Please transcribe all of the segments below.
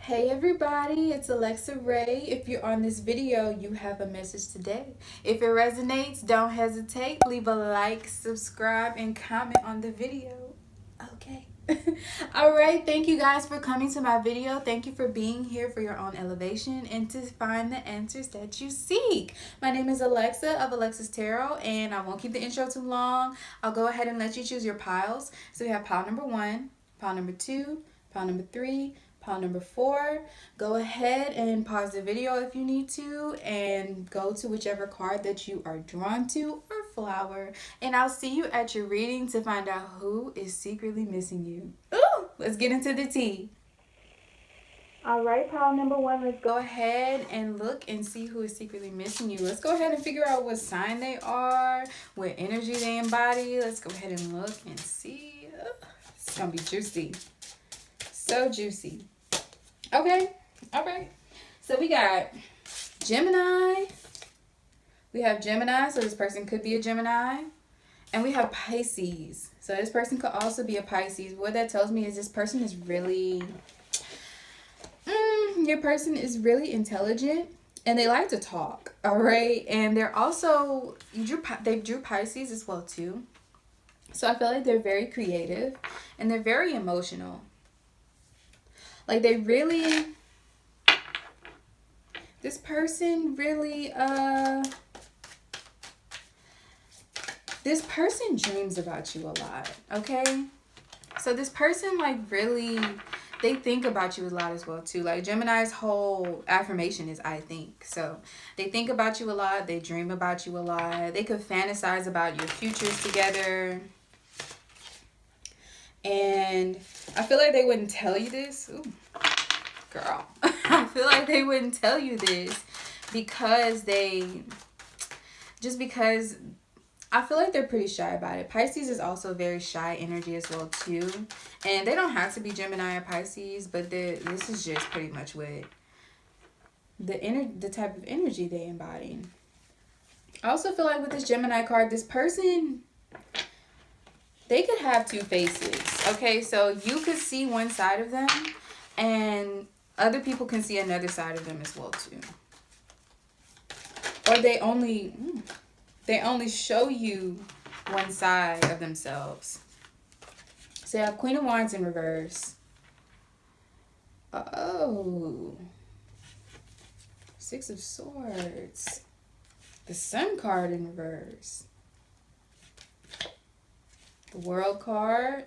Hey everybody, it's Alexa Ray. If you're on this video, you have a message today. If it resonates, don't hesitate. Leave a like, subscribe, and comment on the video. Okay. All right, thank you guys for coming to my video. Thank you for being here for your own elevation and to find the answers that you seek. My name is Alexa of Alexa's Tarot, and I won't keep the intro too long. I'll go ahead and let you choose your piles. So we have pile number 1, pile number 2, pile number 3, pile number 4. Go ahead and pause the video if you need to and go to whichever card that you are drawn to or flower. And I'll see you at your reading to find out who is secretly missing you. Ooh, let's get into the tea. All right, pile number 1, let's go ahead and look and see who is secretly missing you. Let's go ahead and figure out what sign they are, what energy they embody. Let's go ahead and look and see. It's going to be juicy. So juicy. Okay. All right. So we got Gemini. We have Gemini. So this person could be a Gemini. And we have Pisces. So this person could also be a Pisces. What that tells me is this person is really... your person is really intelligent. And they like to talk. All right. And they're also... they drew Pisces as well too. So I feel like they're very creative. And they're very emotional. Like they really, this person really, this person dreams about you a lot, okay? So this person like really, they think about you a lot as well too. Like Gemini's whole affirmation is I think. So they think about you a lot. They dream about you a lot. They could fantasize about your futures together. And I feel like they wouldn't tell you this. Ooh, girl. I feel like they wouldn't tell you this because because I feel like they're pretty shy about it. Pisces is also very shy energy as well too. And they don't have to be Gemini or Pisces, but this is just pretty much what the type of energy they embody. I also feel like with this Gemini card, this person... they could have two faces, okay? So you could see one side of them, and other people can see another side of them as well, too. Or they only show you one side of themselves. So you have Queen of Wands in reverse. Oh. Six of Swords. The Sun card in reverse. The World card.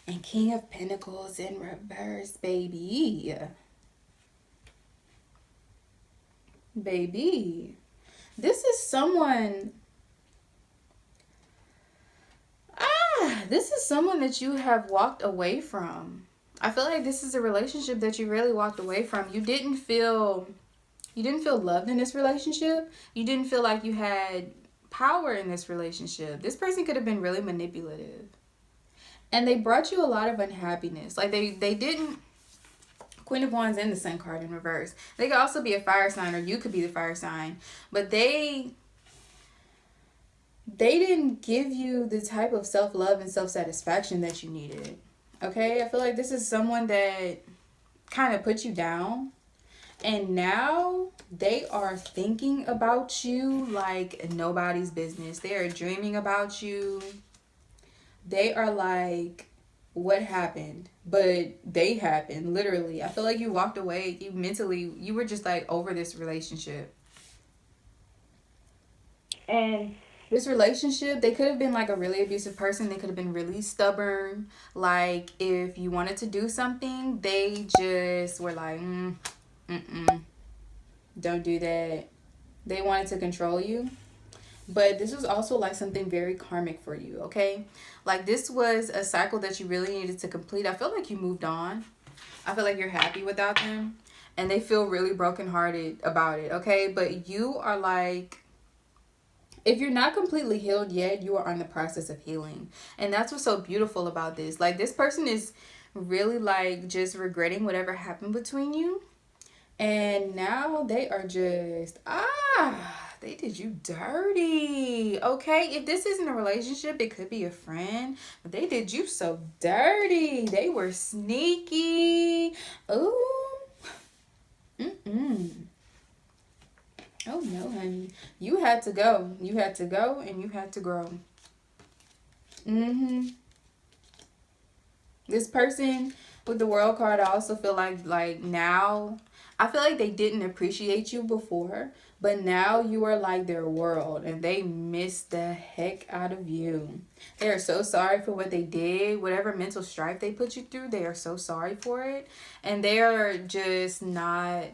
And King of Pentacles in reverse, baby. Baby. This is someone... this is someone that you have walked away from. I feel like this is a relationship that you really walked away from. You didn't feel loved in this relationship. You didn't feel like you had power in this relationship. This person could have been really manipulative. And they brought you a lot of unhappiness. Like they didn't... Queen of Wands and the Sun card in reverse. They could also be a fire sign, or you could be the fire sign. But they didn't give you the type of self-love and self-satisfaction that you needed. Okay? I feel like this is someone that kind of put you down. And now they are thinking about you like nobody's business. They are dreaming about you. They are like, what happened? But they happened, literally. I feel like you walked away. You were just like over this relationship. And this relationship, they could have been like a really abusive person. They could have been really stubborn. Like if you wanted to do something, they just were like, don't do that. They wanted to control you. But this was also like something very karmic for you, okay? Like this was a cycle that you really needed to complete. I feel like you moved on. I feel like you're happy without them. And they feel really brokenhearted about it, okay? But you are like... if you're not completely healed yet, you are on the process of healing. And that's what's so beautiful about this. Like this person is really like just regretting whatever happened between you. And now they are just, They did you dirty. Okay, if this isn't a relationship, it could be a friend. But they did you so dirty. They were sneaky. Ooh. Mm-mm. Oh no, honey. You had to go. You had to go and you had to grow. Mm-hmm. This person with the world card, I also feel like now, I feel like they didn't appreciate you before, but now you are like their world and they miss the heck out of you. They are so sorry for what they did, whatever mental strife they put you through, they are so sorry for it. And they are just not,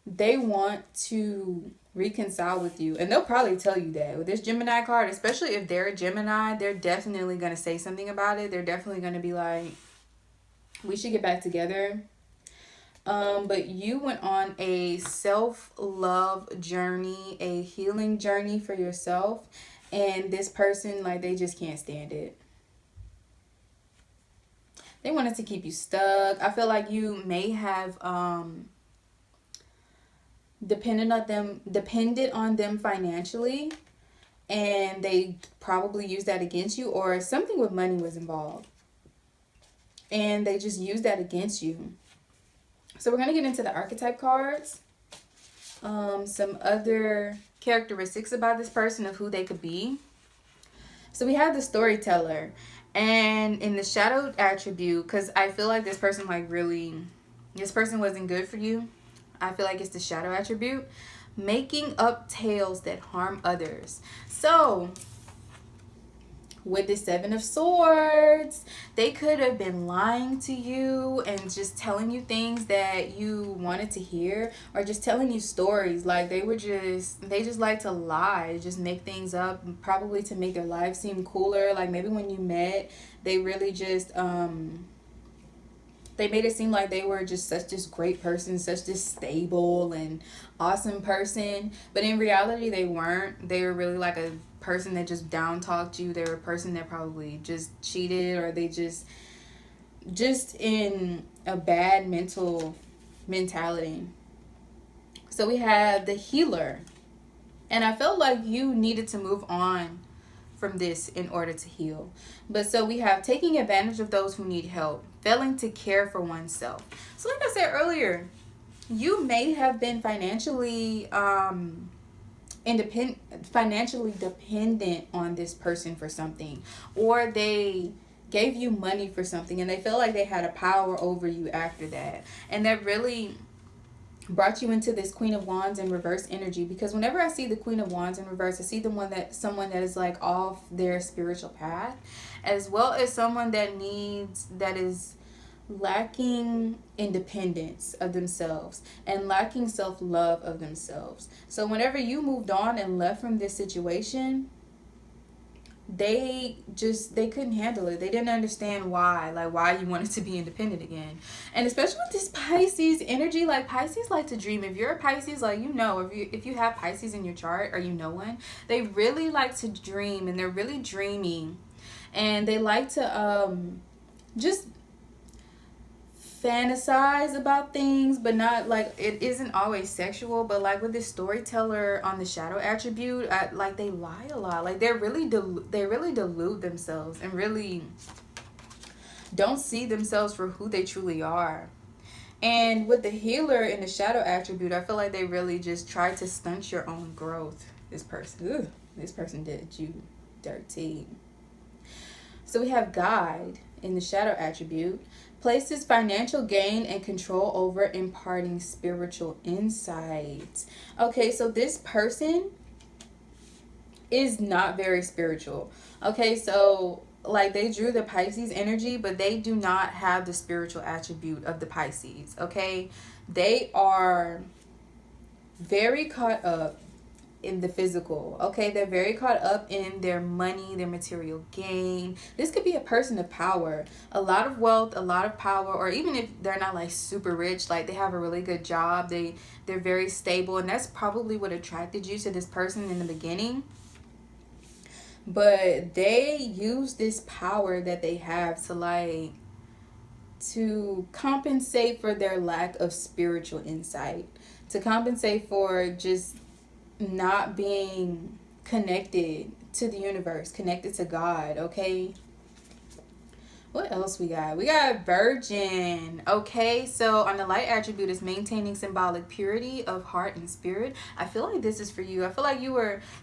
they want to reconcile with you, and they'll probably tell you that with this Gemini card, especially if they're a Gemini, they're definitely going to say something about it. They're definitely going to be like, we should get back together. But you went on a self-love journey, a healing journey for yourself, and this person, like, they just can't stand it. They wanted to keep you stuck. I feel like you may have depended on them financially, and they probably used that against you, or something with money was involved and they just used that against you. So we're going to get into the archetype cards, some other characteristics about this person of who they could be. So we have the storyteller, and in the shadow attribute, because I feel like this person, like, really, this person wasn't good for you. I feel like it's the shadow attribute, making up tales that harm others. So with the Seven of Swords, they could have been lying to you and just telling you things that you wanted to hear, or just telling you stories. Like, they just like to lie, just make things up, probably to make their life seem cooler. Like, maybe when you met, they really just they made it seem like they were just such this great person, such this stable and awesome person. But in reality, they weren't. They were really like a person that just down talked you. They were a person that probably just cheated, or they just in a bad mentality. So we have the healer. And I felt like you needed to move on from this in order to heal. But so we have taking advantage of those who need help, failing to care for oneself. So like I said earlier, you may have been financially dependent on this person for something, or they gave you money for something and they felt like they had a power over you after that, and that really brought you into this Queen of Wands in reverse energy. Because whenever I see the Queen of Wands in reverse, I see someone that is like off their spiritual path, as well as someone that is lacking independence of themselves and lacking self-love of themselves. So whenever you moved on and left from this situation, they couldn't handle it. They didn't understand why you wanted to be independent again. And especially with this Pisces energy, like, Pisces like to dream. If you're a Pisces, like, if you have Pisces in your chart, or you know one, they really like to dream, and they're really dreamy, and they like to just fantasize about things, but not like, it isn't always sexual. But like with this storyteller on the shadow attribute, like, they lie a lot. Like, they really delude themselves and really don't see themselves for who they truly are. And with the healer in the shadow attribute, I feel like they really just try to stunt your own growth. This person did you dirty. So we have guide in the shadow attribute, places financial gain and control over imparting spiritual insight. Okay, so this person is not very spiritual. Okay, so like, they drew the Pisces energy, but they do not have the spiritual attribute of the Pisces. Okay, they are very caught up in the physical. Okay, they're very caught up in their money, their material gain. This could be a person of power, a lot of wealth, a lot of power, or even if they're not like super rich, like, they have a really good job, they're very stable, and that's probably what attracted you to this person in the beginning. But they use this power that they have to compensate for their lack of spiritual insight, to compensate for just not being connected to the universe, connected to God, okay? What else we got? We got Virgin. Okay, so on the light attribute is maintaining symbolic purity of heart and spirit. I feel like this is for you. I feel like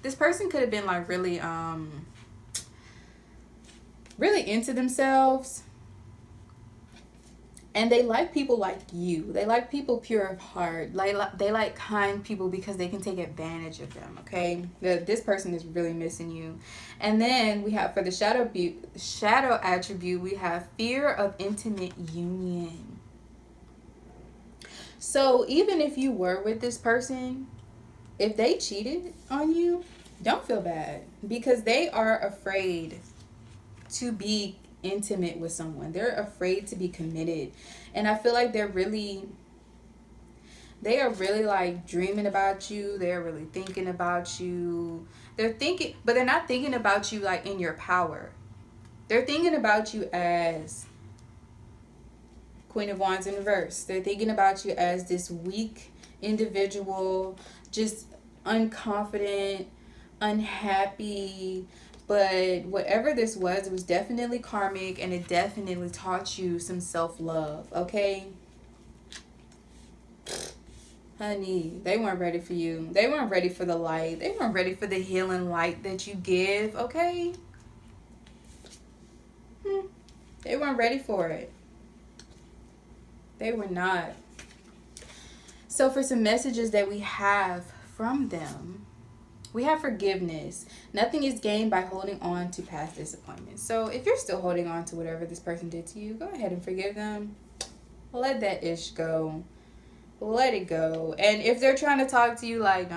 this person could have been like really into themselves, and they like people like you. They like people pure of heart. They like kind people because they can take advantage of them. Okay, this person is really missing you. And then we have for the shadow attribute, we have fear of intimate union. So even if you were with this person, if they cheated on you, don't feel bad, because they are afraid to be intimate with someone. They're afraid to be committed. And I feel like they are really like dreaming about you. They're really thinking about you. They're thinking, but they're not thinking about you like in your power. They're thinking about you as Queen of Wands in reverse. They're thinking about you as this weak individual, just unconfident, unhappy. But whatever this was, it was definitely karmic, and it definitely taught you some self-love, okay? Honey, they weren't ready for you. They weren't ready for the light. They weren't ready for the healing light that you give, okay? They weren't ready for it. They were not. So for some messages that we have from them, we have forgiveness. Nothing is gained by holding on to past disappointments. So if you're still holding on to whatever this person did to you, go ahead and forgive them. Let that ish go. Let it go. And if they're trying to talk to you, like,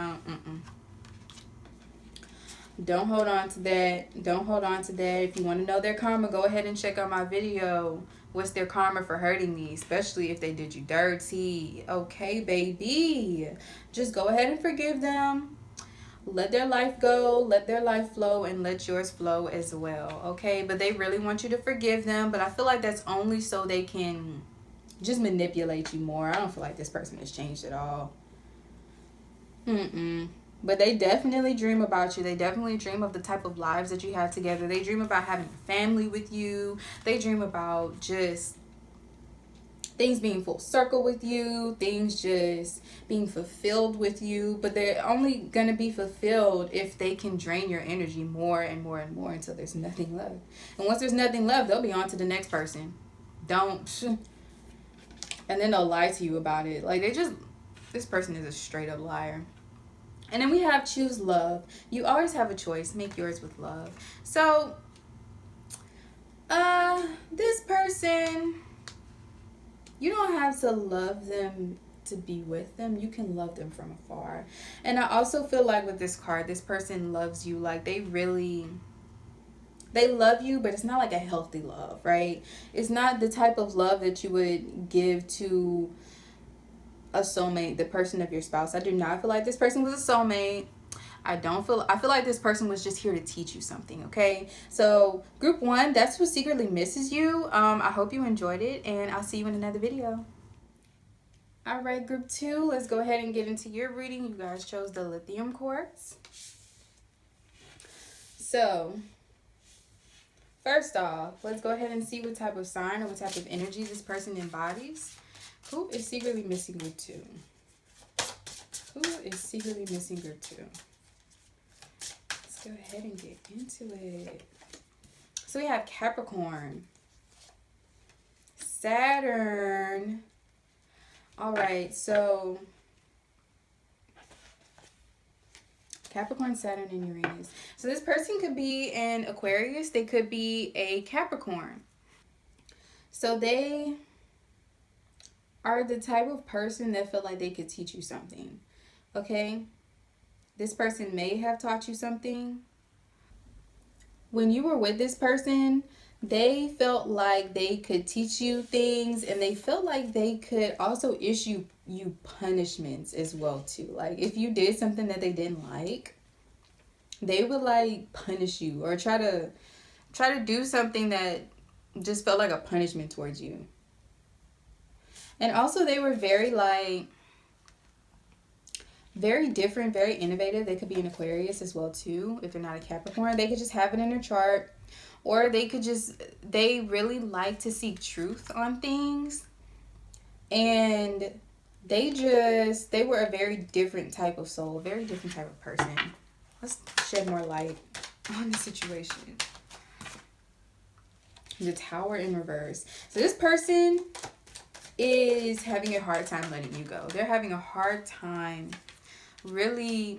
don't hold on to that. Don't hold on to that. If you want to know their karma, go ahead and check out my video. What's their karma for hurting me? Especially if they did you dirty. Okay, baby. Just go ahead and forgive them. Let their life go. Let their life flow, and let yours flow as well. Okay, but they really want you to forgive them. But I feel like that's only so they can just manipulate you more. I don't feel like this person has changed at all. But they definitely dream about you. They definitely dream of the type of lives that you have together. They dream about having a family with you. They dream about just things being full circle with you, things just being fulfilled with you. But they're only going to be fulfilled if they can drain your energy more and more and more until there's nothing left. And once there's nothing left, they'll be on to the next person. Don't. And then they'll lie to you about it. Like, this person is a straight up liar. And then we have choose love. You always have a choice. Make yours with love. So, this person, you don't have to love them to be with them. You can love them from afar. And I also feel like with this card, this person loves you. Like, they love you, but it's not like a healthy love, right? It's not the type of love that you would give to a soulmate, the person of your spouse. I do not feel like this person was a soulmate. I feel like this person was just here to teach you something, okay? So group 1, that's who secretly misses you. I hope you enjoyed it, and I'll see you in another video. All right, group 2, let's go ahead and get into your reading. You guys chose the lithium quartz. So first off, let's go ahead and see what type of sign or what type of energy this person embodies. Who is secretly missing group 2? Who is secretly missing group 2? Let's go ahead and get into it. So we have Capricorn, Saturn. All right, so Capricorn, Saturn, and Uranus. So this person could be an Aquarius. They could be a Capricorn. So they are the type of person that feel like they could teach you something. Okay? This person may have taught you something. When you were with this person, they felt like they could teach you things, and they felt like they could also issue you punishments as well too. Like if you did something that they didn't like, they would like punish you or try to do something that just felt like a punishment towards you. And also they were very like Very different, very innovative. They could be an Aquarius as well too. If they're not a Capricorn, they could just have it in their chart, or they could just, they really like to seek truth on things, and they were a very different type of soul, very different type of person. Let's shed more light on the situation. The Tower in reverse. So this person is having a hard time letting you go. They're having a hard time really.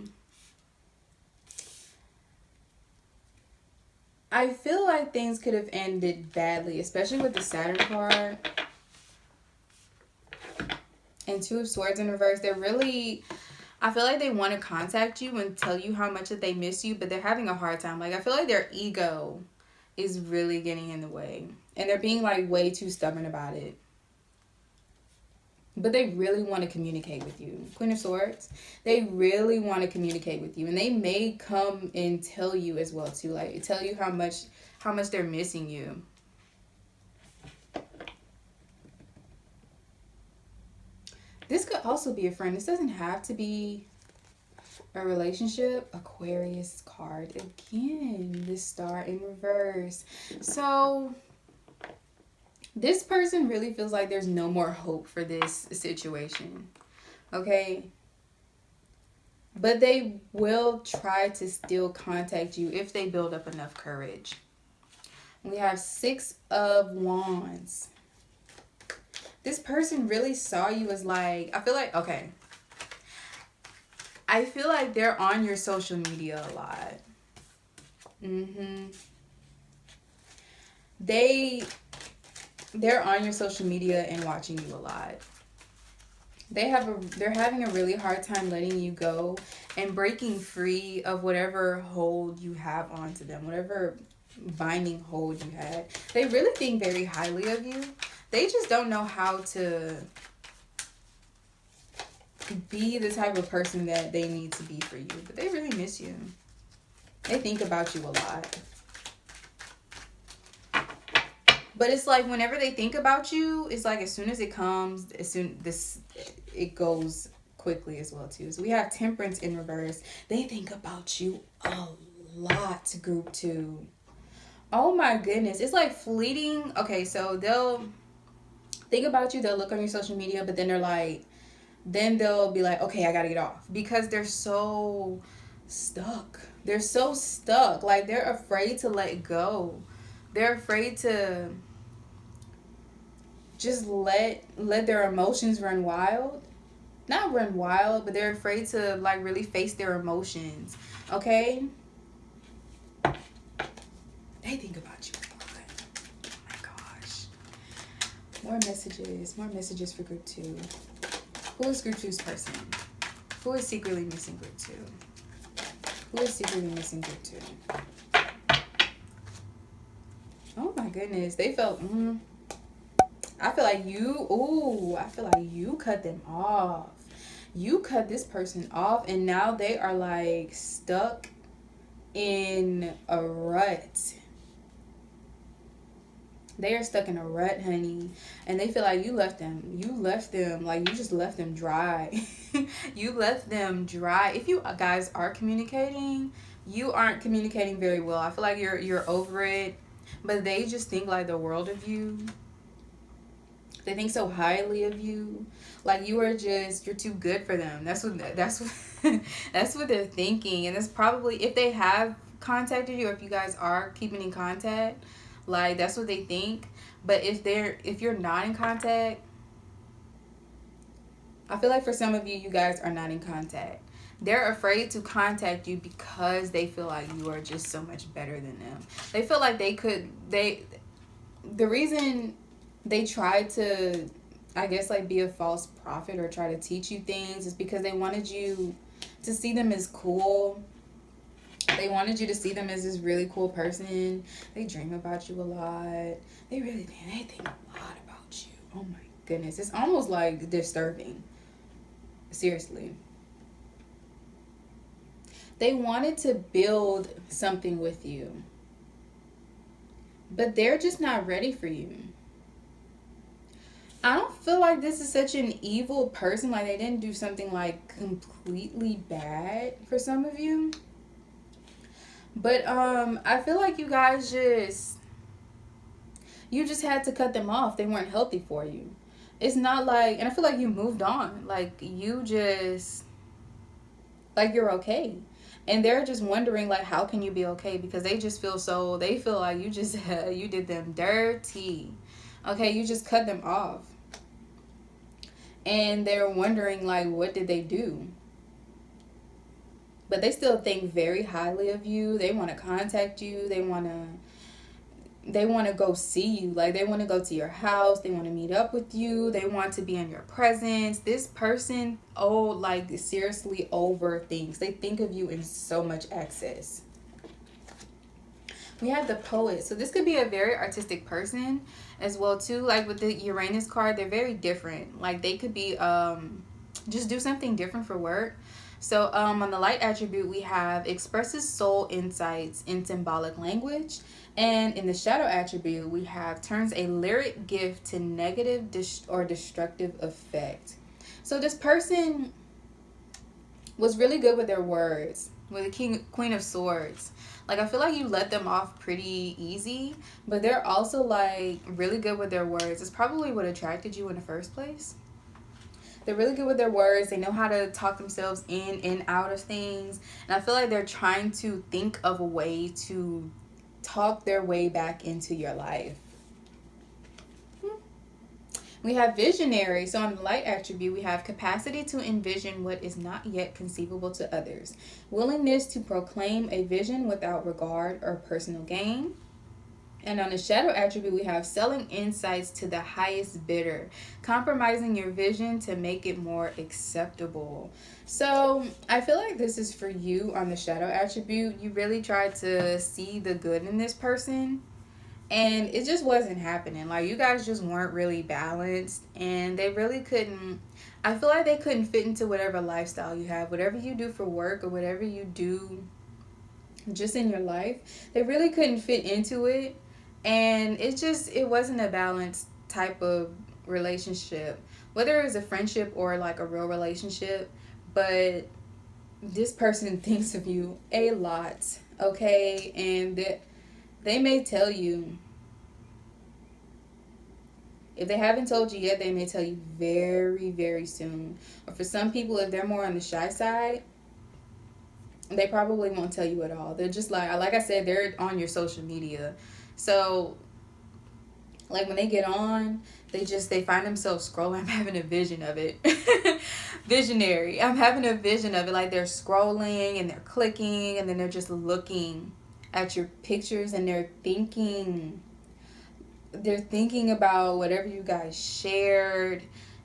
I feel like things could have ended badly, especially with the Saturn card and Two of Swords in reverse. They're really, I feel like they want to contact you and tell you how much that they miss you, but they're having a hard time. Like, I feel like their ego is really getting in the way, and they're being like way too stubborn about it. But they really want to communicate with you. Queen of Swords, they really want to communicate with you, and they may come and tell you as well too, like tell you how much they're missing you. This could also be a friend. This doesn't have to be a relationship. Aquarius card again, the Star in reverse. So this person really feels like there's no more hope for this situation. Okay? But they will try to still contact you if they build up enough courage. We have Six of Wands. This person really saw you as like, I feel like they're on your social media a lot. They're on your social media and watching you a lot. They're having a really hard time letting you go and breaking free of whatever hold you have onto them, whatever binding hold you had. They really think very highly of you. They just don't know how to be the type of person that they need to be for you. But they really miss you. They think about you a lot. But it's like whenever they think about you, it's like as soon as it comes, it goes quickly as well too. So we have Temperance in reverse. They think about you a lot, group 2. Oh my goodness. It's like fleeting. Okay, so they'll think about you, they'll look on your social media, but then they'll be like, okay, I gotta get off, because they're so stuck. They're so stuck. Like, they're afraid to let go. They're afraid to just let their emotions run wild. Not run wild, but they're afraid to like really face their emotions. Okay? They think about you a lot. Oh my gosh. More messages for group 2. Who is group 2's person? Who is secretly missing group 2? Who is secretly missing group 2? Oh my goodness. They felt, I feel like you cut them off. You cut this person off, and now they are like stuck in a rut. They are stuck in a rut, honey. And they feel like you left them. Like, you just left them dry. You left them dry. If you guys are communicating, you aren't communicating very well. I feel like you're over it. But they just think like the world of you. They think so highly of you. Like, you're too good for them. That's what that's what they're thinking. And it's probably, if they have contacted you, or if you guys are keeping in contact, like, that's what they think. But if you're not in contact, I feel like for some of you, you guys are not in contact. They're afraid to contact you because they feel like you are just so much better than them. They feel like the reason they try to, I guess, like, be a false prophet or try to teach you things is because they wanted you to see them as cool. They wanted you to see them as this really cool person. They dream about you a lot. They think a lot about you. Oh my goodness. It's almost like disturbing. Seriously. They wanted to build something with you. But they're just not ready for you. I don't feel like this is such an evil person. Like they didn't do something like completely bad for some of you. But I feel like you just had to cut them off. They weren't healthy for you. It's not like, and I feel like you moved on. Like you just, like you're okay. And they're just wondering like how can you be okay, because they feel like you just you did them dirty. Okay, you just cut them off. And they're wondering like what did they do? But they still think very highly of you. They want to contact you. They want to go see you. Like they want to go to your house. They want to meet up with you. They want to be in your presence. This person, oh, like seriously overthinks. They think of you in so much excess. We have the poet. So this could be a very artistic person as well too. Like with the Uranus card, they're very different. Like they could be just do something different for work. So on the light attribute, we have expresses soul insights in symbolic language. And in the shadow attribute, we have turns a lyric gift to negative or destructive effect. So this person was really good with their words, with the Queen of Swords. Like I feel like you let them off pretty easy, but they're also like really good with their words. It's probably what attracted you in the first place. They're really good with their words. They know how to talk themselves in and out of things. And I feel like they're trying to think of a way to talk their way back into your life. We have visionary. So on the light attribute, we have capacity to envision what is not yet conceivable to others. Willingness to proclaim a vision without regard or personal gain. And on the shadow attribute, we have selling insights to the highest bidder, compromising your vision to make it more acceptable. So I feel like this is for you on the shadow attribute. You really tried to see the good in this person, and it just wasn't happening. Like you guys just weren't really balanced, and they really couldn't. I feel like they couldn't fit into whatever lifestyle you have, whatever you do for work or whatever you do just in your life. They really couldn't fit into it, and it wasn't a balanced type of relationship, whether it was a friendship or like a real relationship. But this person thinks of you a lot, okay? And they may tell you, if they haven't told you yet, they may tell you very, very soon. Or for some people, if they're more on the shy side, they probably won't tell you at all. They're just like I said, they're on your social media. So like when they get on, they find themselves scrolling. I'm having a vision of it. Visionary. I'm having a vision of it. Like they're scrolling and they're clicking and then they're just looking at your pictures and they're thinking about whatever you guys shared,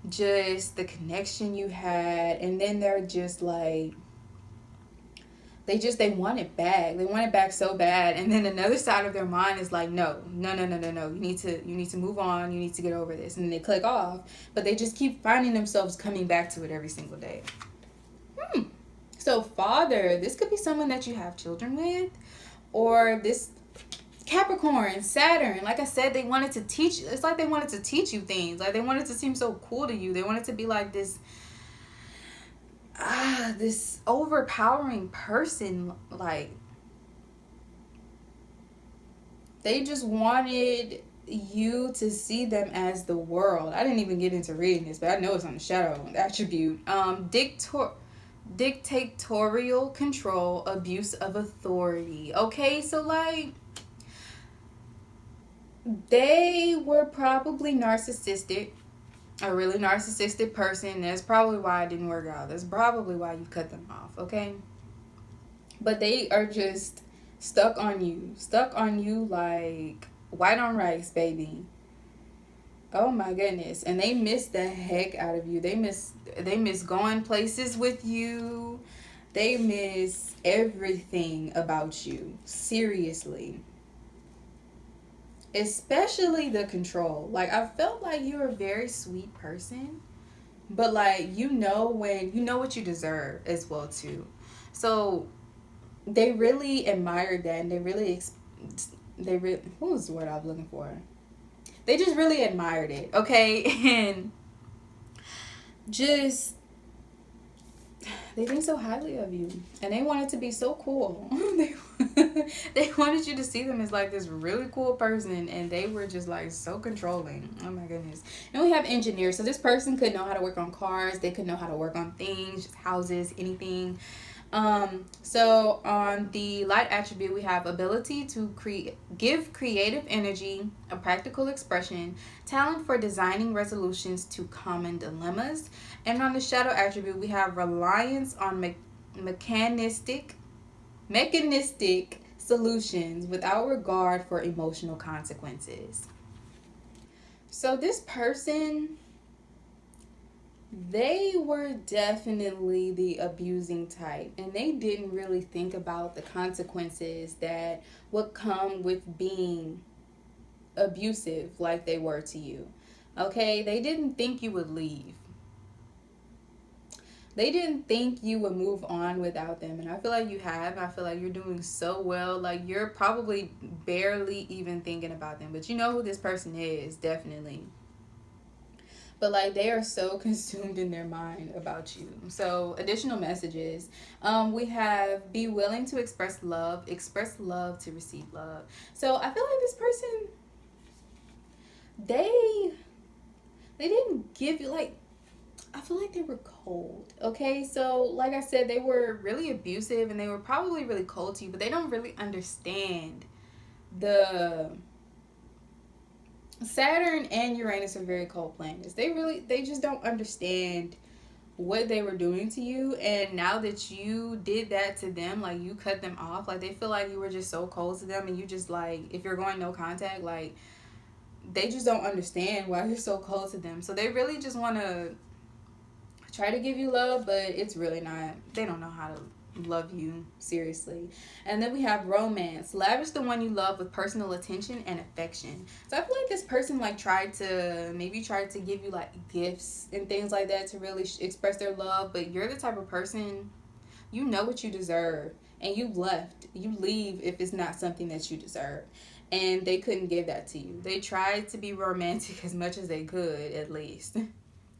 just the connection you had, and then they're just like they want it back. They want it back so bad. And then another side of their mind is like, no. You need to move on. You need to get over this. And then they click off. But they just keep finding themselves coming back to it every single day. So father, this could be someone that you have children with, or this Capricorn, Saturn. Like I said, they wanted to teach. It's like they wanted to teach you things. Like they wanted to seem so cool to you. They wanted to be like this overpowering person. Like they just wanted you to see them as the world. I didn't even get into reading this, but I know it's on the shadow attribute. Dictatorial control, abuse of authority. Okay, so like they were probably narcissistic, a really narcissistic person. That's probably why it didn't work out. That's probably why you cut them off, okay? But they are just stuck on you like white on rice, baby. Oh my goodness. And they miss the heck out of you. They miss going places with you. They miss everything about you. Seriously. Especially the control. Like I felt like you're a very sweet person, but like you know what you deserve as well too. So they really admired that, and what was the word I was looking for? they just really admired it, okay? And just they think so highly of you, and they want it to be so cool. They wanted you to see them as like this really cool person, and they were just like so controlling. Oh my goodness. And we have engineers, so this person could know how to work on cars, they could know how to work on things, just houses, anything. So on the light attribute, we have ability to give creative energy, a practical expression, talent for designing resolutions to common dilemmas. And on the shadow attribute, we have reliance on mechanistic solutions without regard for emotional consequences. So this person, they were definitely the abusing type, and they didn't really think about the consequences that would come with being abusive like they were to you. Okay, they didn't think you would leave. They didn't think you would move on without them, and I feel like you have. I feel like you're doing so well. Like, you're probably barely even thinking about them, but you know who this person is, definitely. But like, they are so consumed in their mind about you. So additional messages, we have be willing to express love to receive love. So I feel like this person, they didn't give you, like, I feel like they were cold. Okay, so like I said, they were really abusive and they were probably really cold to you, but they don't really understand the Saturn and Uranus are very cold planets. They just don't understand what they were doing to you. And now that you did that to them, like, you cut them off, like, they feel like you were just so cold to them, and you just, like, if you're going no contact, like, they just don't understand why you're so cold to them. So they really just want to try to give you love, but it's really not, they don't know how to love you seriously. And then we have romance. Lavish the one you love with personal attention and affection. So I feel like this person, like, tried to give you, like, gifts and things like that to really express their love, but you're the type of person, you know what you deserve, and you leave if it's not something that you deserve. And they couldn't give that to you. They tried to be romantic as much as they could, at least.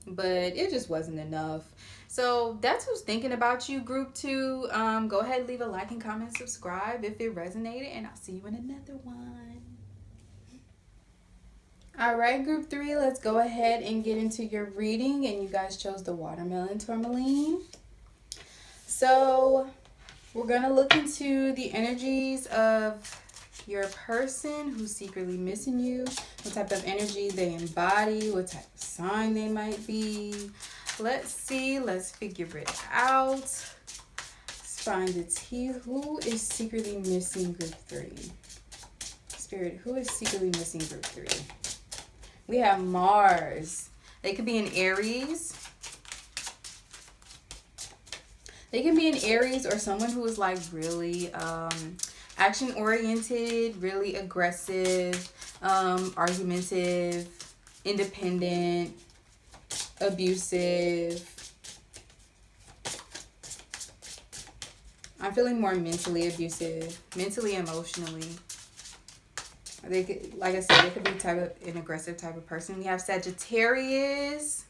But it just wasn't enough. So that's who's thinking about you, group 2. Go ahead, leave a like and comment, subscribe if it resonated, and I'll see you in another one. All right, group 3, let's go ahead and get into your reading. And you guys chose the watermelon tourmaline. So we're going to look into the energies of your person who's secretly missing you, what type of energy they embody, what type of sign they might be. Let's see, let's figure it out. Let's find the tea. Who is secretly missing group 3? Spirit, who is secretly missing group 3? We have Mars. They could be in Aries. They can be in Aries, or someone who is, like, really action oriented, really aggressive, argumentative, independent, abusive. I'm feeling more mentally abusive, mentally, emotionally. They could, like I said, they could be an aggressive type of person. We have Sagittarius.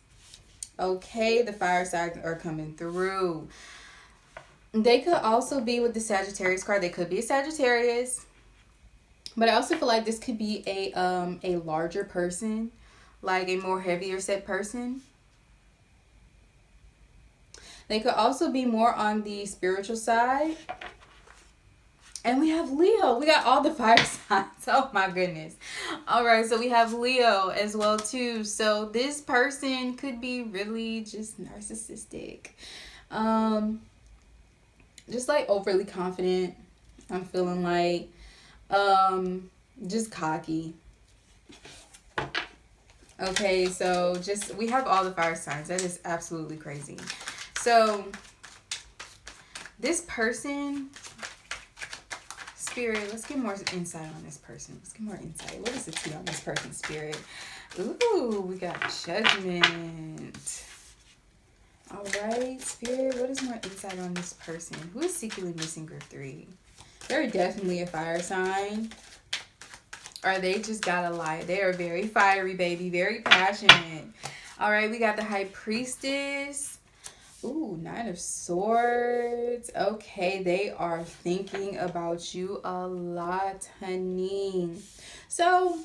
Okay, the fire signs are coming through. They could also be, with the Sagittarius card, they could be a Sagittarius. But I also feel like this could be a larger person, like a more heavier set person. They could also be more on the spiritual side. And we have Leo. We got all the fire signs. Oh my goodness. All right, so we have Leo as well too. So this person could be really just narcissistic. Just like overly confident. I'm feeling like just cocky. Okay, so just, we have all the fire signs. That is absolutely crazy. So this person, Spirit, let's get more insight on this person. Let's get more insight. What is the tea on this person, Spirit? Ooh, we got Judgment. All right, Spirit, what is more insight on this person? Who is secretly missing group 3? They're definitely a fire sign. or they just got a light. They are very fiery, baby, very passionate. All right, we got the High Priestess. Ooh, Nine of Swords. Okay, they are thinking about you a lot, honey. So,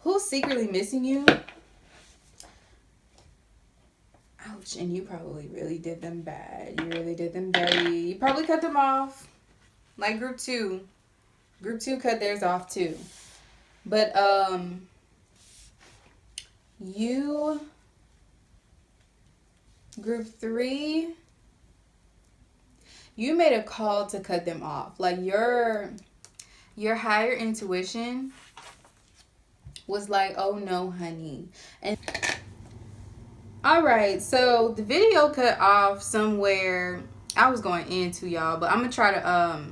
who's secretly missing you? Ouch, and you probably really did them bad. You really did them dirty. You probably cut them off. Like group 2. Group 2 cut theirs off too. But you, group 3, you made a call to cut them off. Like your higher intuition was like, "Oh no, honey." And all right, so the video cut off somewhere. I was going into y'all, but I'm gonna try to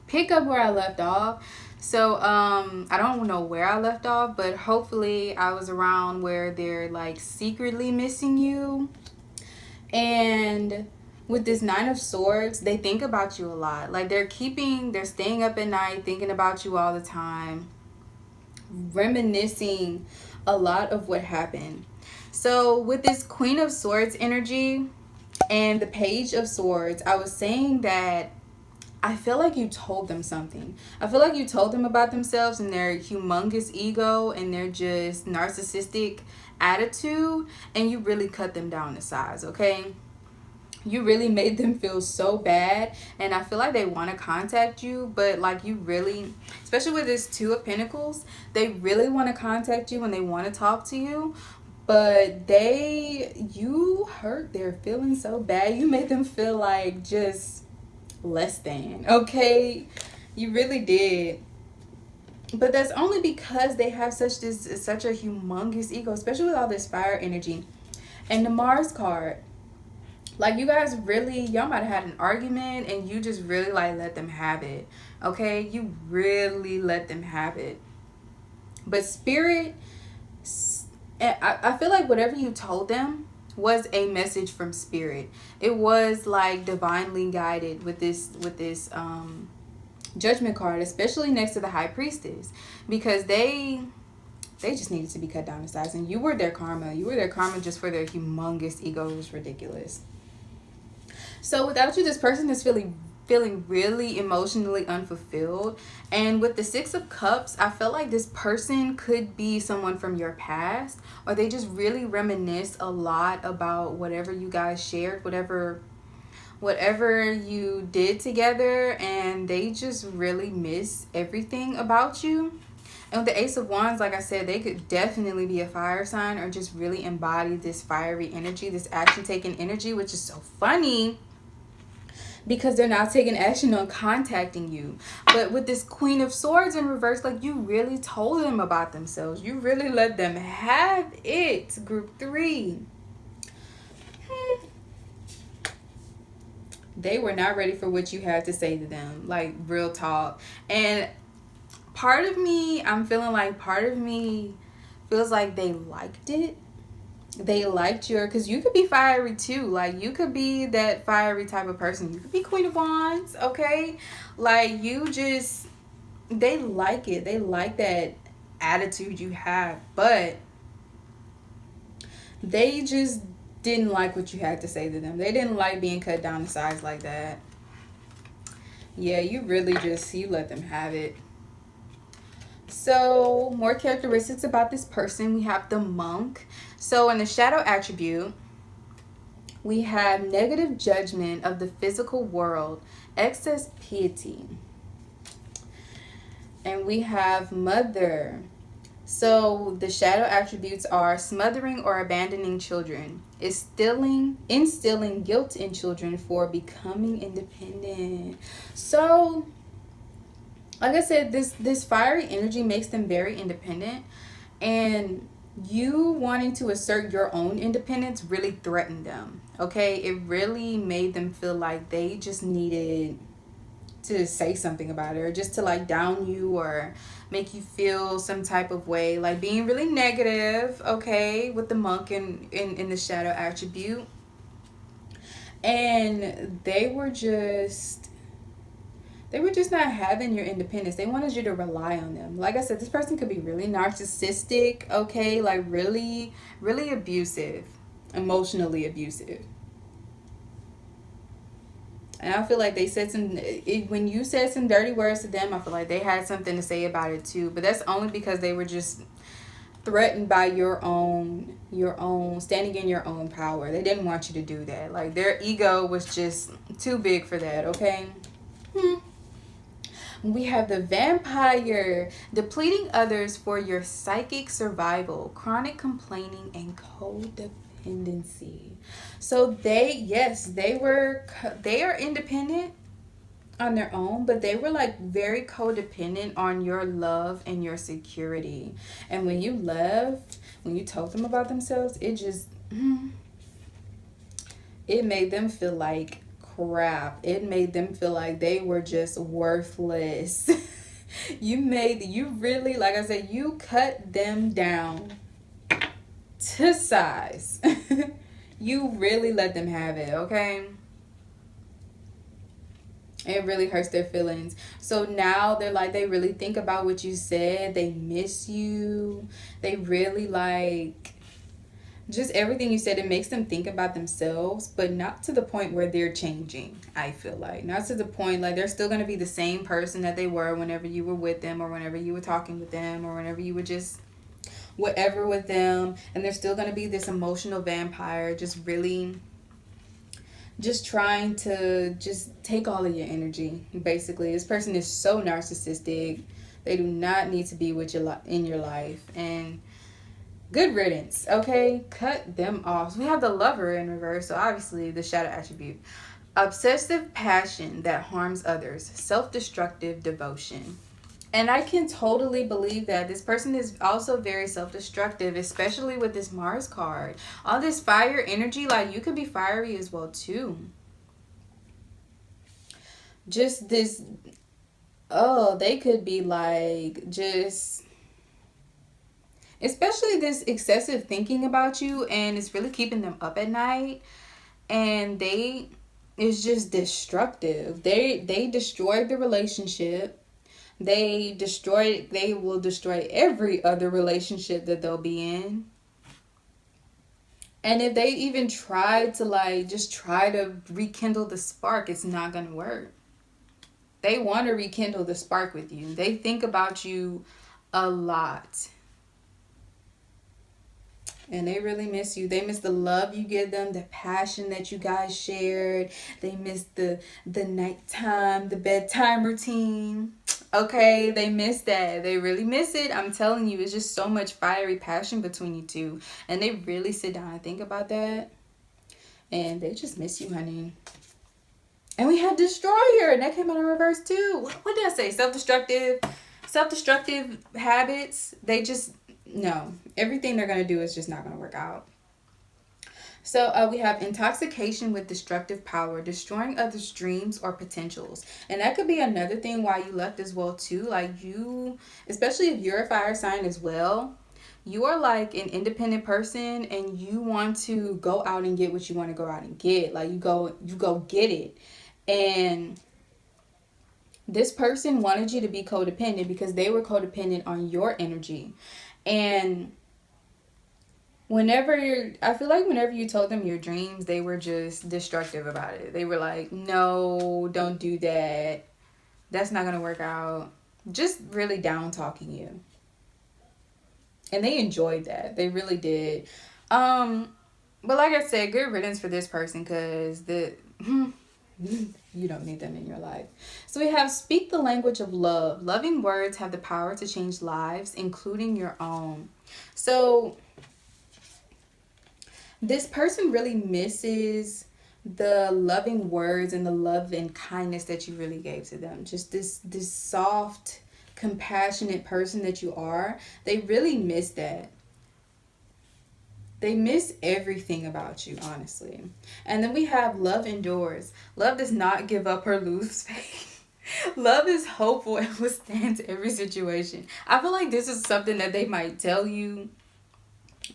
pick up where I left off. So I don't know where I left off, but hopefully I was around where they're like secretly missing you. And with this Nine of Swords, they think about you a lot. Like they're staying up at night thinking about you all the time, reminiscing a lot of what happened. So with this Queen of Swords energy and the Page of Swords, I was saying that I feel like you told them something. I feel like you told them about themselves and their humongous ego and their just narcissistic attitude, and you really cut them down to size, okay? You really made them feel so bad, and I feel like they want to contact you, but like you really, especially with this Two of Pentacles, they really want to contact you and they want to talk to you, but you hurt their feelings so bad. You made them feel like just less than, okay? You really did. But that's only because they have such a humongous ego, especially with all this fire energy. And the Mars card, like you guys really, y'all might have had an argument and you just really like let them have it, okay? You really let them have it. But Spirit, I feel like whatever you told them was a message from Spirit. It was like divinely guided with this Judgment card, especially next to the High Priestess, because they just needed to be cut down to size, and you were their karma. You were their karma just for their humongous ego. It was ridiculous. So without you, this person is feeling really emotionally unfulfilled. And with the Six of Cups, I feel like this person could be someone from your past, or they just really reminisce a lot about whatever you guys shared, whatever you did together, and they just really miss everything about you. And with the Ace of Wands, like I said, they could definitely be a fire sign or just really embody this fiery energy, this action-taking energy, which is so funny because they're not taking action on contacting you. But with this Queen of Swords in reverse, like you really told them about themselves. You really let them have it, group 3. They were not ready for what you had to say to them, like real talk. And part of me, I'm feeling like part of me feels like they liked it. They liked because you could be fiery too. Like you could be that fiery type of person. You could be Queen of Wands, okay? Like they like it. They like that attitude you have, but they just didn't like what you had to say to them. They didn't like being cut down to size like that. Yeah, you really you let them have it. So more characteristics about this person. We have the Monk. So in the shadow attribute, we have negative judgment of the physical world, excess piety. And we have Mother. So the shadow attributes are smothering or abandoning children, instilling guilt in children for becoming independent. So like I said, this fiery energy makes them very independent, and you wanting to assert your own independence really threatened them, okay? It really made them feel like they just needed to say something about it, or just to like down you or make you feel some type of way, like being really negative, okay, with the Monk in the shadow attribute. And they They were just not having your independence. They wanted you to rely on them. Like I said, this person could be really narcissistic, okay? Like really, really abusive, emotionally abusive. And I feel like they said when you said some dirty words to them, I feel like they had something to say about it too. But that's only because they were just threatened by your own standing in your own power. They didn't want you to do that. Like their ego was just too big for that, okay? We have the vampire, depleting others for your psychic survival, chronic complaining, and codependency. So yes, they are independent on their own, but they were like very codependent on your love and your security. And when you left, when you told them about themselves, it made them feel like crap. It made them feel like they were just worthless. You really, like I said, you cut them down to size. You really let them have it, okay? It really hurts their feelings. So now they're like, they really think about what you said. They miss you. They really like just everything you said. It makes them think about themselves, but not to the point where they're changing. I feel like not to the point like they're still going to be the same person that they were whenever you were with them, or whenever you were talking with them, or whenever you were just whatever with them. And they're still going to be this emotional vampire, just really just trying to just take all of your energy. Basically, this person is so narcissistic. They do not need to be with you in your life. And good riddance, okay? Cut them off. So we have the lover in reverse, so obviously the shadow attribute. Obsessive passion that harms others, self-destructive devotion. And I can totally believe that this person is also very self-destructive, especially with this Mars card. All this fire energy, like you could be fiery as well too. Just this, oh, they could be like just, especially this excessive thinking about you, and it's really keeping them up at night. And they, it's just destructive. They destroyed the relationship. They will destroy every other relationship that they'll be in. And if they even try to like just try to rekindle the spark, it's not going to work. They want to rekindle the spark with you. They think about you a lot. And they really miss you. They miss the love you give them, the passion that you guys shared. They miss the nighttime, the bedtime routine. Okay, they miss that. They really miss it. I'm telling you, it's just so much fiery passion between you two. And they really sit down and think about that. And they just miss you, honey. And we had Destroyer, and that came out in reverse too. What did I say? Self-destructive habits. They just, no. Everything they're going to do is just not going to work out. So we have intoxication with destructive power, destroying others' dreams or potentials. And that could be another thing why you left as well too. Like you, especially if you're a fire sign as well, you are like an independent person, and you want to go out and get what you want to go out and get. Like you go get it. And this person wanted you to be codependent because they were codependent on your energy. And I feel like whenever you told them your dreams, they were just destructive about it. They were like, no, don't do that. That's not going to work out. Just really down talking you. And they enjoyed that. They really did. But like I said, good riddance for this person, because you don't need them in your life. So we have speak the language of love. Loving words have the power to change lives, including your own. So this person really misses the loving words and the love and kindness that you really gave to them. Just this soft, compassionate person that you are. They really miss that. They miss everything about you, honestly. And then we have love endures. Love does not give up or lose faith. Love is hopeful and withstands every situation. I feel like this is something that they might tell you,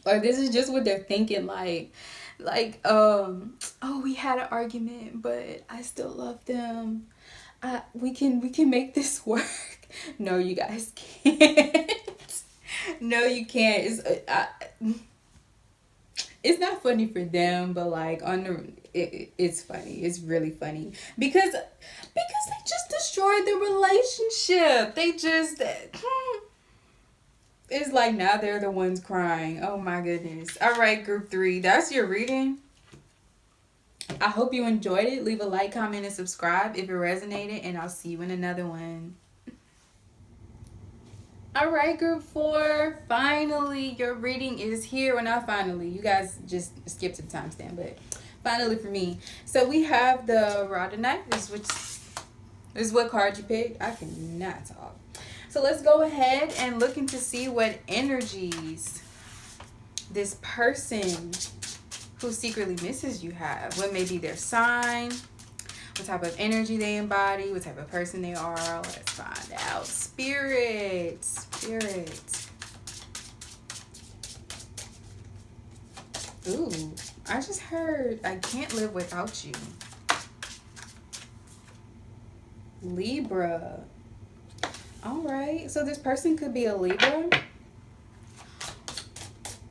or this is just what they're thinking, oh, we had an argument, but I still love them. We can make this work. No, you guys can't. No, you can't. It's not funny for them, but like on it's funny. It's really funny because they just destroyed the relationship. They just it's like now they're the ones crying. Oh my goodness. All right, group 3. That's your reading. I hope you enjoyed it. Leave a like, comment, and subscribe if it resonated, and I'll see you in another one. All right, group 4. Finally, your reading is here. Well, not finally. You guys just skipped to the timestamp, but finally for me. So we have the Rhodonite. This is what card you picked. I cannot talk. So let's go ahead and look into see what energies this person who secretly misses you have. What may be their sign, what type of energy they embody, what type of person they are. Let's find out. Spirit. Ooh, I just heard I can't live without you. Libra. All right, so this person could be a Libra.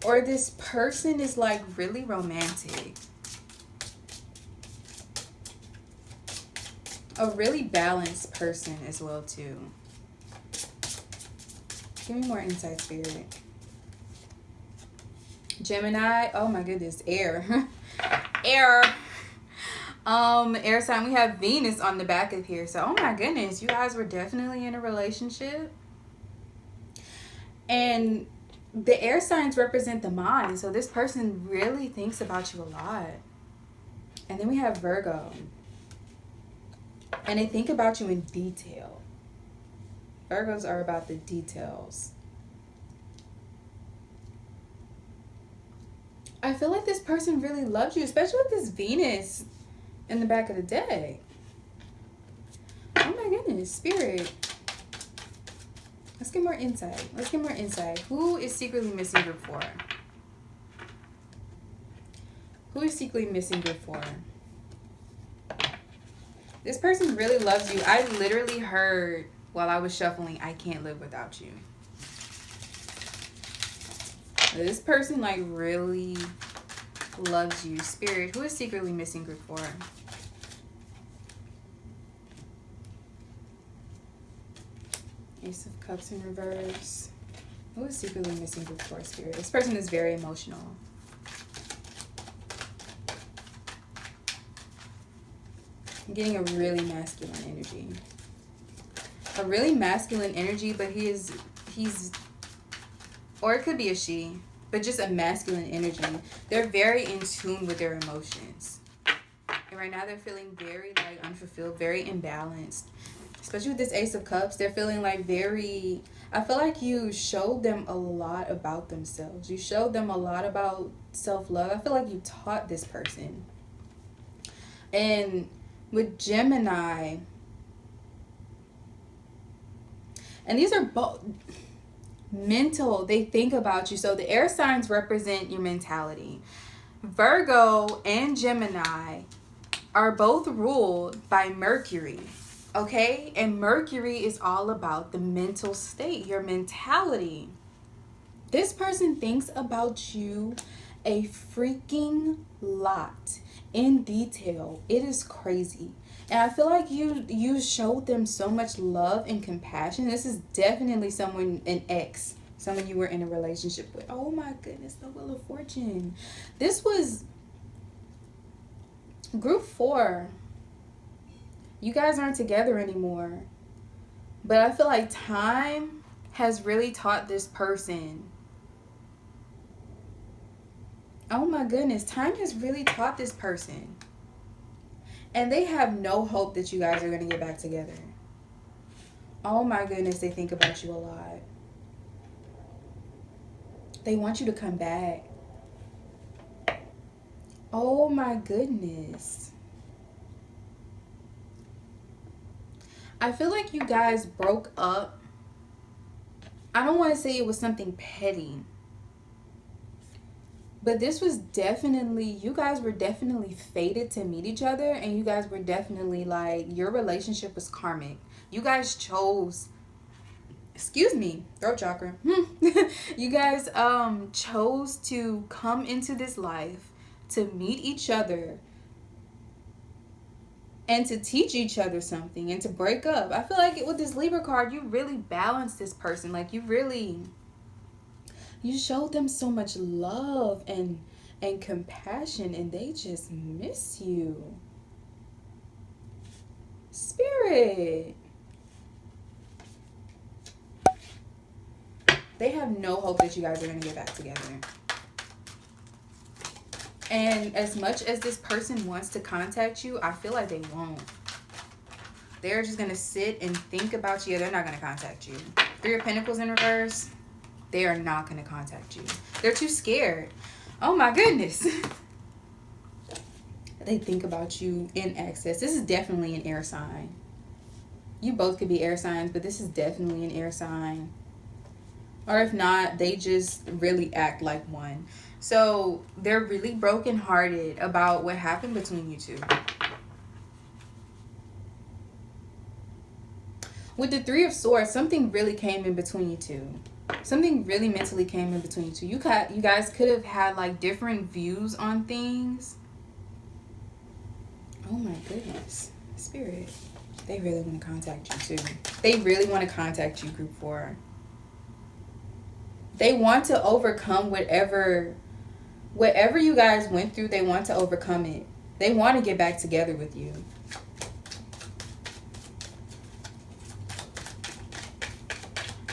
Or this person is like really romantic. A really balanced person as well too. Give me more insight, Spirit. Gemini. Oh my goodness, air. Air. Air sign. We have Venus on the back of here. So, oh my goodness, you guys were definitely in a relationship. And the air signs represent the mind. So this person really thinks about you a lot. And then we have Virgo. And they think about you in detail. Virgos are about the details. I feel like this person really loves you, especially with this Venus in the back of the deck. Oh my goodness, Spirit. Let's get more insight. Who is secretly missing group 4? Who is secretly missing group 4? This person really loves you. I literally heard while I was shuffling, I can't live without you. This person like really loves you. Spirit, who is secretly missing group 4? Ace of Cups in reverse. Who is secretly missing group 4, Spirit? This person is very emotional. I'm getting a really masculine energy. A really masculine energy, but he's, or it could be a she, but just a masculine energy. They're very in tune with their emotions. And right now they're feeling very like unfulfilled, very imbalanced. Especially with this Ace of Cups, they're feeling like very, I feel like you showed them a lot about themselves. You showed them a lot about self-love. I feel like you taught this person. And with Gemini, and these are both mental, they think about you. So the air signs represent your mentality. Virgo and Gemini are both ruled by Mercury. Okay? And Mercury is all about the mental state, your mentality. This person thinks about you a freaking lot in detail. It is crazy. And I feel like you showed them so much love and compassion. This is definitely someone, an ex, someone you were in a relationship with. Oh my goodness, the Wheel of Fortune. This was group 4. You guys aren't together anymore. But I feel like time has really taught this person. Oh my goodness, time has really taught this person. And they have no hope that you guys are going to get back together. Oh my goodness, they think about you a lot. They want you to come back. Oh my goodness. I feel like you guys broke up. I don't want to say it was something petty. But this was definitely, you guys were definitely fated to meet each other, and you guys were definitely like, your relationship was karmic. You guys chose, excuse me, throat chakra. You guys chose to come into this life to meet each other and to teach each other something and to break up. I feel like with this Libra card, you really balanced this person. Like you showed them so much love and compassion, and they just miss you. Spirit. They have no hope that you guys are going to get back together. And as much as this person wants to contact you, I feel like they won't. They're just going to sit and think about you. They're not going to contact you. Three of Pentacles in reverse. They are not going to contact you. They're too scared. Oh my goodness. They think about you in excess. This is definitely an air sign. You both could be air signs, but this is definitely an air sign. Or if not, they just really act like one. So they're really brokenhearted about what happened between you two. With the Three of Swords, something really came in between you two. Something really mentally came in between you two. You guys could have had like different views on things. Oh my goodness. Spirit. They really want to contact you too. They really want to contact you, Group 4. They want to overcome whatever you guys went through. They want to overcome it. They want to get back together with you.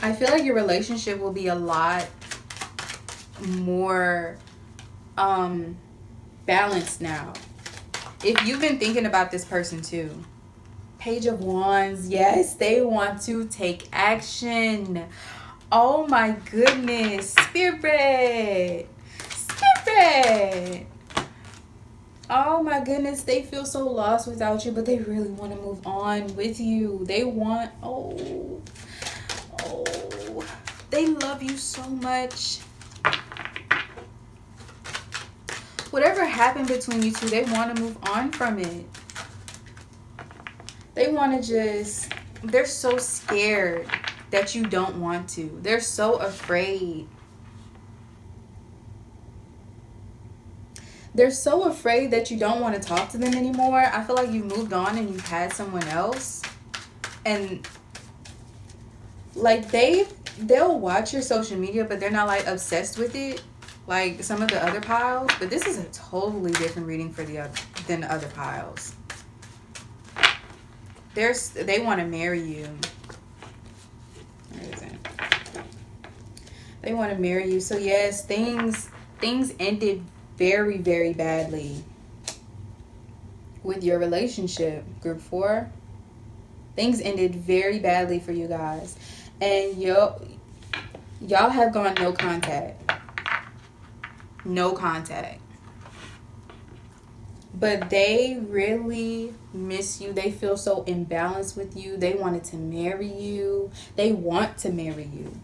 I feel like your relationship will be a lot more balanced now. If you've been thinking about this person too. Page of Wands. Yes, they want to take action. Oh my goodness. Spirit. Spirit. Oh my goodness. They feel so lost without you, but they really want to move on with you. They want, they love you so much. Whatever happened between you two, they want to move on from it. They want to just, they're so scared that you don't want to. They're so afraid. They're so afraid that you don't want to talk to them anymore. I feel like you've moved on and you've had someone else. And like they'll watch your social media, but they're not like obsessed with it like some of the other piles. But this is a totally different reading for than the other piles. They want to marry you. Where is it? They want to marry you. So yes, things ended very, very badly with your relationship, Group 4. Things ended very badly for you guys. And y'all have gone no contact. No contact. But they really miss you. They feel so imbalanced with you. They wanted to marry you. They want to marry you.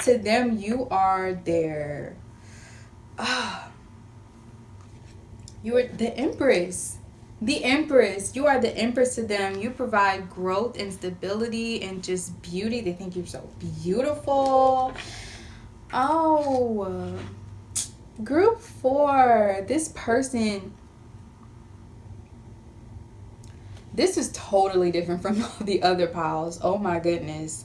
To them, you are their... you are the Empress. The Empress. You are the Empress to them. You provide growth and stability and just beauty. They think you're so beautiful. Oh... Group 4, this person, this is totally different from the other piles. Oh my goodness.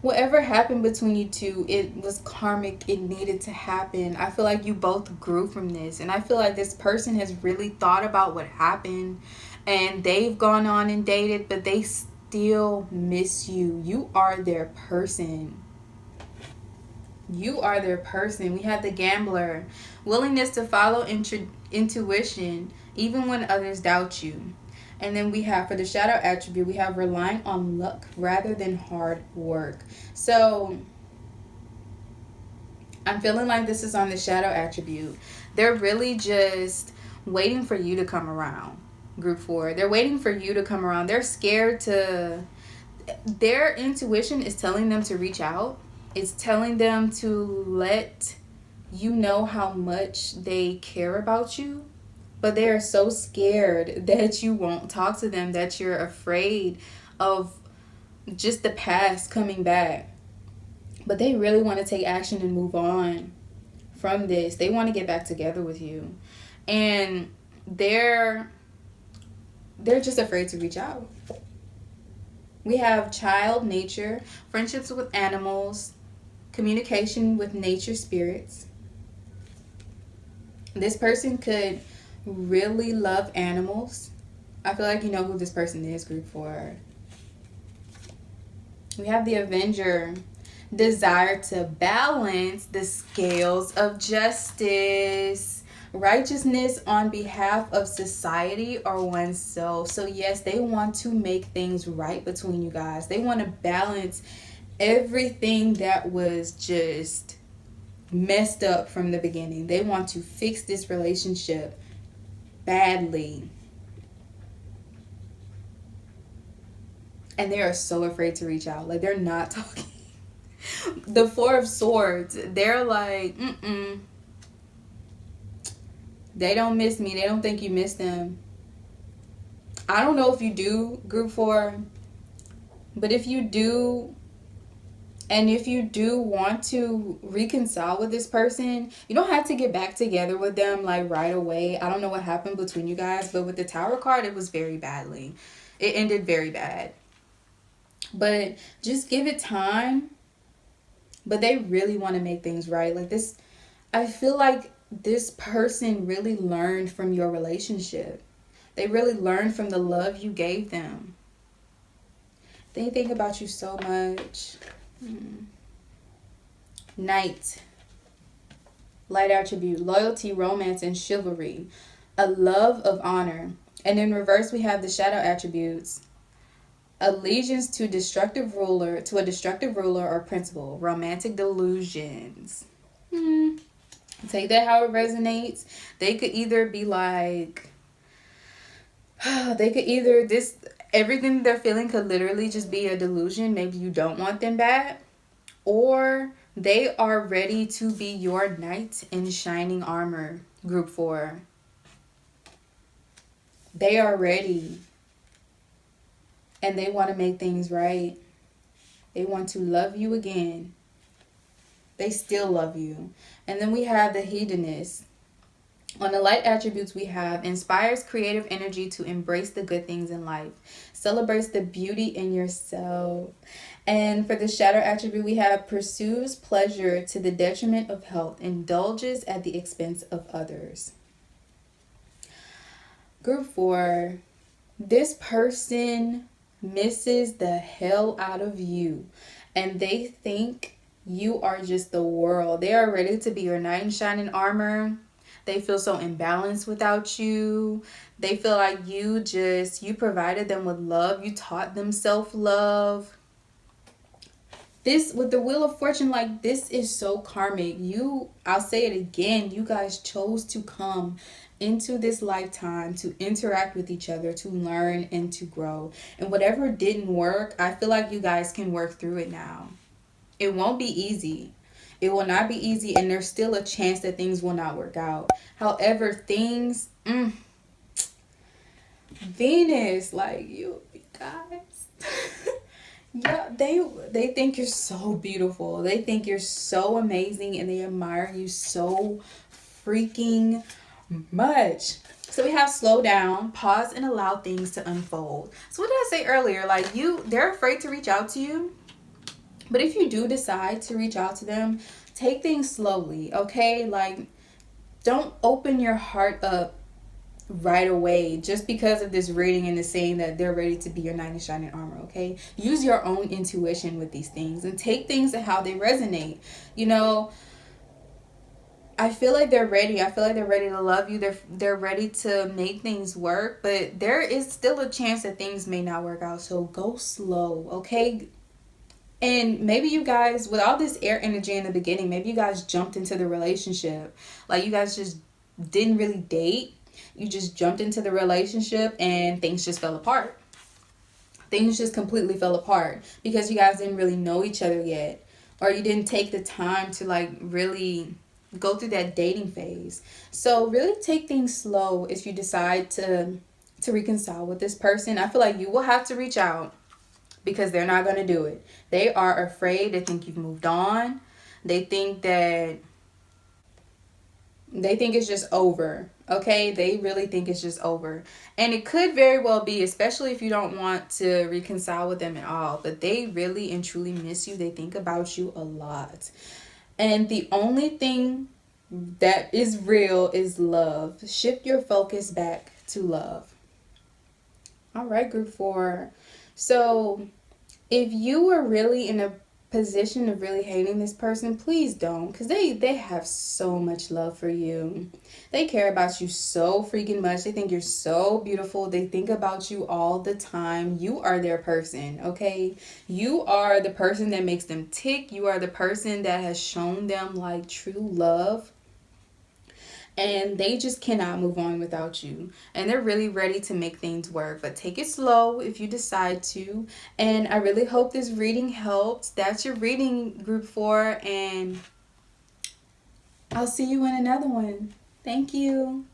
Whatever happened between you two, it was karmic. It needed to happen. I feel like you both grew from this. And I feel like this person has really thought about what happened. And they've gone on and dated, but they still miss you. You are their person. You are their person. We have the Gambler. Willingness to follow intuition even when others doubt you. And then we have, for the shadow attribute, we have relying on luck rather than hard work. So I'm feeling like this is on the shadow attribute. They're really just waiting for you to come around, Group 4. They're waiting for you to come around. They're scared to... Their intuition is telling them to reach out. It's telling them to let you know how much they care about you, but they are so scared that you won't talk to them, that you're afraid of just the past coming back. But they really want to take action and move on from this. They want to get back together with you. And they're just afraid to reach out. We have child nature, friendships with animals, communication with nature spirits. This person could really love animals. I feel like you know who this person is, group 4. We have the Avenger, desire to balance the scales of justice, righteousness on behalf of society or oneself. So yes, they want to make things right between you guys. They want to balance everything that was just messed up from the beginning. They want to fix this relationship badly. And they are so afraid to reach out. Like, they're not talking. The 4 of Swords, they're like, they don't miss me. They don't think you miss them. I don't know if you do, group 4, but if you do, and if you do want to reconcile with this person, you don't have to get back together with them like right away. I don't know what happened between you guys, but with the Tower card, it was very badly. It ended very bad. But just give it time. But they really want to make things right. Like this, I feel like this person really learned from your relationship. They really learned from the love you gave them. They think about you so much. Knight. Light attribute, loyalty, romance, and chivalry. A love of honor. And in reverse, we have the shadow attributes. Allegiance to a destructive ruler or principle. Romantic delusions. Take that how it resonates. They could either be like, everything they're feeling could literally just be a delusion. Maybe you don't want them back. Or they are ready to be your knight in shining armor, group 4. They are ready. And they want to make things right. They want to love you again. They still love you. And then we have the hedonist. On the light attributes, we have inspires creative energy to embrace the good things in life. Celebrates the beauty in yourself. And for the shadow attribute, we have pursues pleasure to the detriment of health. Indulges at the expense of others. Group 4. This person misses the hell out of you. And they think you are just the world. They are ready to be your knight in shining armor. They feel so imbalanced without you. They feel like you provided them with love. You taught them self-love. This, with the Wheel of Fortune, like, this is so karmic. I'll say it again, you guys chose to come into this lifetime to interact with each other, to learn and to grow. And whatever didn't work, I feel like you guys can work through it now. It won't be easy. It will not be easy, and there's still a chance that things will not work out. However, things, Venus, like, you guys, yeah, they think you're so beautiful. They think you're so amazing, and they admire you so freaking much. So we have slow down, pause, and allow things to unfold. So what did I say earlier? Like, they're afraid to reach out to you. But if you do decide to reach out to them, take things slowly, okay? Like, don't open your heart up right away just because of this reading and the saying that they're ready to be your knight in shining armor, okay? Use your own intuition with these things and take things and how they resonate. You know, I feel like they're ready. I feel like they're ready to love you. They're ready to make things work, but there is still a chance that things may not work out. So go slow, okay? And maybe you guys, with all this air energy in the beginning, maybe you guys jumped into the relationship. Like, you guys just didn't really date. You just jumped into the relationship and things just fell apart. Things just completely fell apart because you guys didn't really know each other yet. Or you didn't take the time to, like, really go through that dating phase. So really take things slow if you decide to reconcile with this person. I feel like you will have to reach out because they're not going to do it. They are afraid. They think you've moved on. They think that they think it's just over. Okay, they really think it's just over, and it could very well be, especially if you don't want to reconcile with them at all. But they really and truly miss you. They think about you a lot, and the only thing that is real is love. Shift your focus back to love. All right, group 4. So if you were really in a position of really hating this person, please don't, because they have so much love for you. They care about you so freaking much. They think you're so beautiful. They think about you all the time. You are their person, okay? You are the person that makes them tick. You are the person that has shown them like true love, and they just cannot move on without you, and they're really ready to make things work. But take it slow if you decide to, and I really hope this reading helped. That's your reading, group 4, and I'll see you in another one. Thank you.